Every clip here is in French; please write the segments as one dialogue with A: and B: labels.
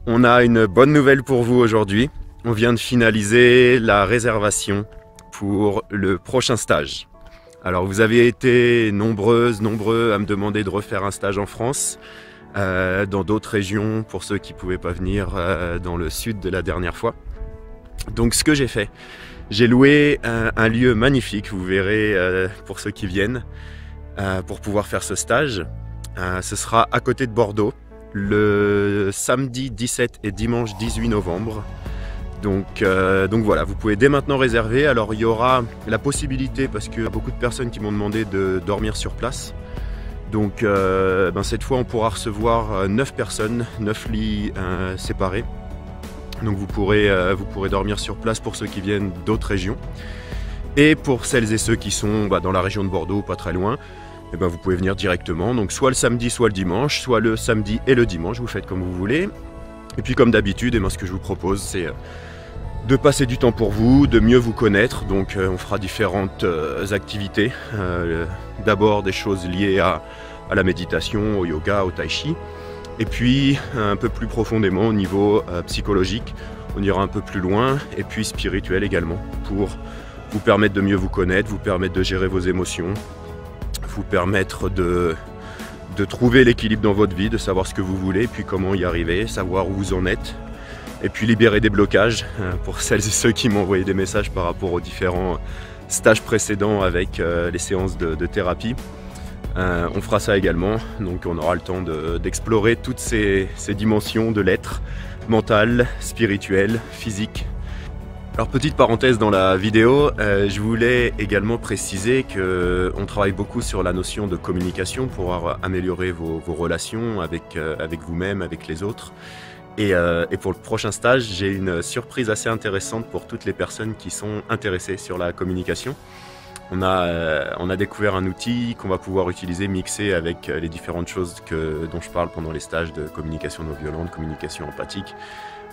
A: On a une bonne nouvelle pour vous aujourd'hui. On vient de finaliser la réservation pour le prochain stage. Alors vous avez été nombreux à me demander de refaire un stage en France, dans d'autres régions pour ceux qui ne pouvaient pas venir dans le sud de la dernière fois. Donc ce que j'ai fait, j'ai loué un lieu magnifique, vous verrez pour ceux qui viennent, pour pouvoir faire ce stage. Ce sera à côté de Bordeaux, le samedi 17 et dimanche 18 novembre. Donc voilà, vous pouvez dès maintenant réserver. Alors il y aura la possibilité, parce qu'il y a beaucoup de personnes qui m'ont demandé de dormir sur place. Donc cette fois on pourra recevoir 9 personnes, 9 lits séparés. Donc vous pourrez dormir sur place pour ceux qui viennent d'autres régions. Et pour celles et ceux qui sont dans la région de Bordeaux, pas très loin, vous pouvez venir directement. Donc soit le samedi, soit le dimanche, soit le samedi et le dimanche, vous faites comme vous voulez. Et puis comme d'habitude, ce que je vous propose, c'est de passer du temps pour vous, de mieux vous connaître. Donc on fera différentes activités. D'abord des choses liées à la méditation, au yoga, au tai chi. Et puis un peu plus profondément au niveau psychologique, on ira un peu plus loin. Et puis spirituel également, pour vous permettre de mieux vous connaître, vous permettre de gérer vos émotions, vous permettre de trouver l'équilibre dans votre vie, de savoir ce que vous voulez, puis comment y arriver, savoir où vous en êtes, et puis libérer des blocages pour celles et ceux qui m'ont envoyé des messages par rapport aux différents stages précédents avec les séances de thérapie. On fera ça également, donc on aura le temps d'explorer toutes ces dimensions de l'être, mental, spirituel, physique. Alors petite parenthèse dans la vidéo, je voulais également préciser qu'on travaille beaucoup sur la notion de communication pour améliorer vos relations avec vous-même, avec les autres. Et pour le prochain stage, j'ai une surprise assez intéressante pour toutes les personnes qui sont intéressées sur la communication. On a découvert un outil qu'on va pouvoir utiliser, mixer avec les différentes choses dont je parle pendant les stages de communication non violente, communication empathique.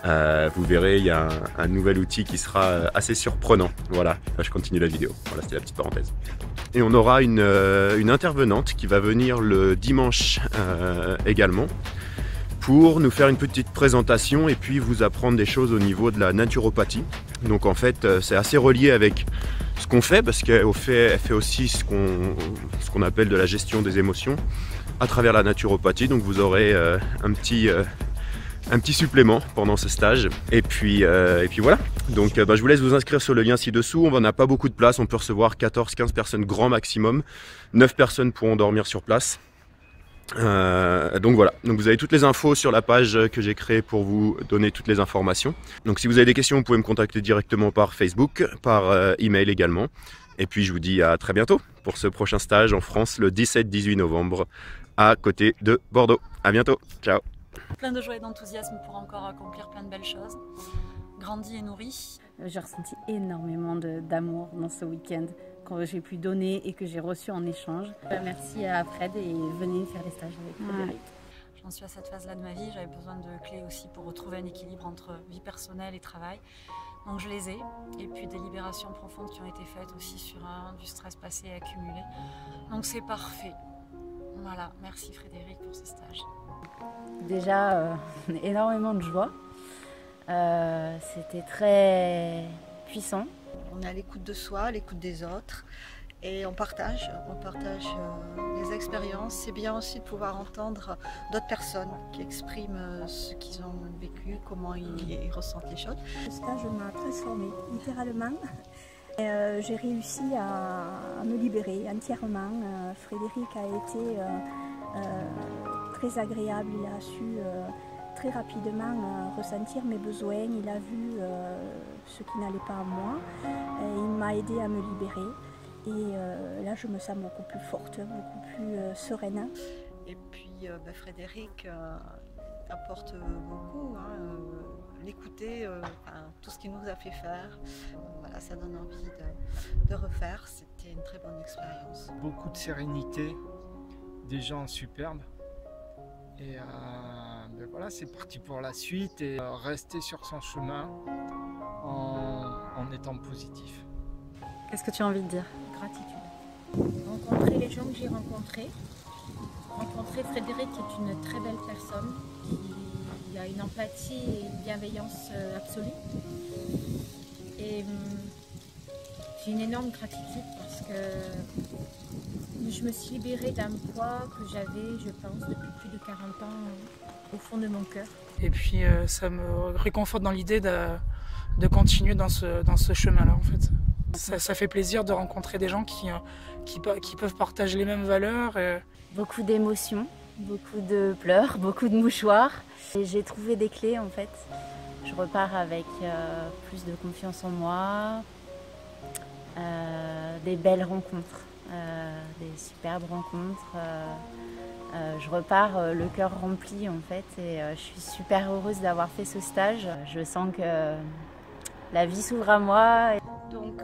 A: Vous verrez, il y a un nouvel outil qui sera assez surprenant. Voilà, je continue la vidéo. Voilà, c'était la petite parenthèse. Et on aura une intervenante qui va venir le dimanche également pour nous faire une petite présentation et puis vous apprendre des choses au niveau de la naturopathie. Donc en fait, c'est assez relié avec ce qu'on fait, parce qu'elle fait aussi ce qu'on appelle de la gestion des émotions à travers la naturopathie. Donc vous aurez un petit supplément pendant ce stage. Et puis voilà. Donc je vous laisse vous inscrire sur le lien ci-dessous. On n'a pas beaucoup de place, on peut recevoir 14-15 personnes grand maximum. 9 personnes pourront dormir sur place. Donc voilà, donc vous avez toutes les infos sur la page que j'ai créée pour vous donner toutes les informations. Donc si vous avez des questions, vous pouvez me contacter directement par Facebook, par email également. Et puis je vous dis à très bientôt pour ce prochain stage en France le 17-18 novembre à côté de Bordeaux. À bientôt, ciao.
B: Plein de joie et d'enthousiasme pour encore accomplir plein de belles choses. Grandi et nourri.
C: J'ai ressenti énormément d'amour dans ce week-end que j'ai pu donner et que j'ai reçu en échange. Merci à Fred et venez faire les stages avec Frédéric.
B: J'en suis à cette phase-là de ma vie, j'avais besoin de clés aussi pour retrouver un équilibre entre vie personnelle et travail. Donc je les ai, et puis des libérations profondes qui ont été faites aussi sur du stress passé et accumulé. Donc c'est parfait. Voilà, merci Frédéric pour ce stage.
C: Déjà, énormément de joie. C'était très puissant.
D: On est à l'écoute de soi, à l'écoute des autres et on partage les expériences. C'est bien aussi de pouvoir entendre d'autres personnes qui expriment ce qu'ils ont vécu, comment ils ressentent les choses.
E: Le stage m'a transformée, littéralement. J'ai réussi à me libérer entièrement. Frédéric a été très agréable, il a su très rapidement ressentir mes besoins, il a vu ce qui n'allait pas à moi, il m'a aidé à me libérer et là je me sens beaucoup plus forte, beaucoup plus sereine.
D: Et puis Frédéric apporte beaucoup, l'écouter, tout ce qu'il nous a fait faire, voilà, ça donne envie de refaire, c'était une très bonne expérience.
F: Beaucoup de sérénité, des gens superbes. Et voilà, c'est parti pour la suite et rester sur son chemin en étant positif.
B: Qu'est-ce que tu as envie de dire?
E: Gratitude. Rencontrer les gens que j'ai rencontrés. Rencontrer Frédéric qui est une très belle personne, qui
G: il y a une empathie et une bienveillance absolue. Et j'ai une énorme gratitude parce que je me suis libérée d'un poids que j'avais, je pense, depuis plus de 40 ans au fond de mon cœur.
H: Et puis ça me réconforte dans l'idée de continuer dans ce chemin-là en fait. Ça fait plaisir de rencontrer des gens qui peuvent partager les mêmes valeurs.
C: Beaucoup d'émotions, beaucoup de pleurs, beaucoup de mouchoirs. Et j'ai trouvé des clés en fait. Je repars avec plus de confiance en moi, des belles rencontres, des superbes rencontres. Je repars le cœur rempli en fait et je suis super heureuse d'avoir fait ce stage. Je sens que la vie s'ouvre à moi.
I: Donc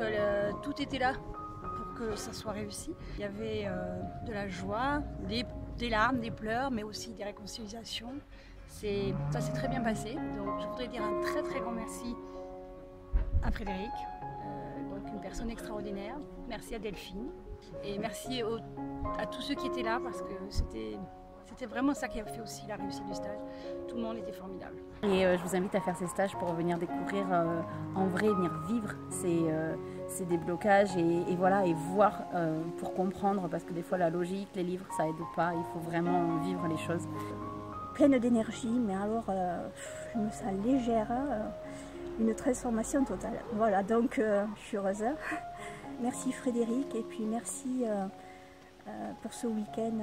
I: tout était là pour que ça soit réussi. Il y avait de la joie, des larmes, des pleurs, mais aussi des réconciliations. Ça s'est très bien passé. Donc je voudrais dire un très très grand merci à Frédéric, donc une personne extraordinaire. Merci à Delphine et merci à tous ceux qui étaient là parce que c'était vraiment ça qui a fait aussi la réussite du stage. Tout le monde était formidable.
C: Et je vous invite à faire ces stages pour venir découvrir en vrai, venir vivre ces déblocages et voilà, et voir pour comprendre parce que des fois la logique, les livres ça aide pas, il faut vraiment vivre les choses.
E: Pleine d'énergie, mais alors je me sens légère, une transformation totale. Voilà, donc je suis heureuse. Merci Frédéric et puis merci pour ce week-end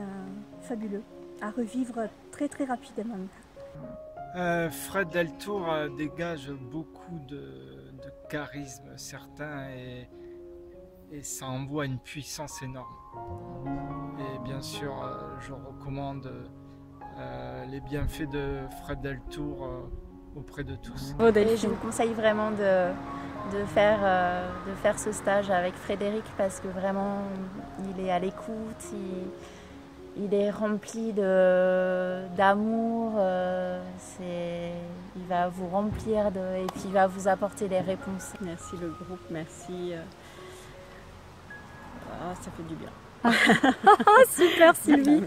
E: fabuleux, à revivre très très rapidement.
F: Fred Deltour dégage beaucoup de charisme certain et ça envoie une puissance énorme. Et bien sûr, je recommande les bienfaits de Fred Deltour auprès de tous.
C: Et je vous conseille vraiment de faire ce stage avec Frédéric parce que vraiment il est à l'écoute, il est rempli d'amour, il va vous remplir et puis il va vous apporter des réponses.
J: Merci le groupe, merci. Ça fait du bien.
E: Super Sylvie.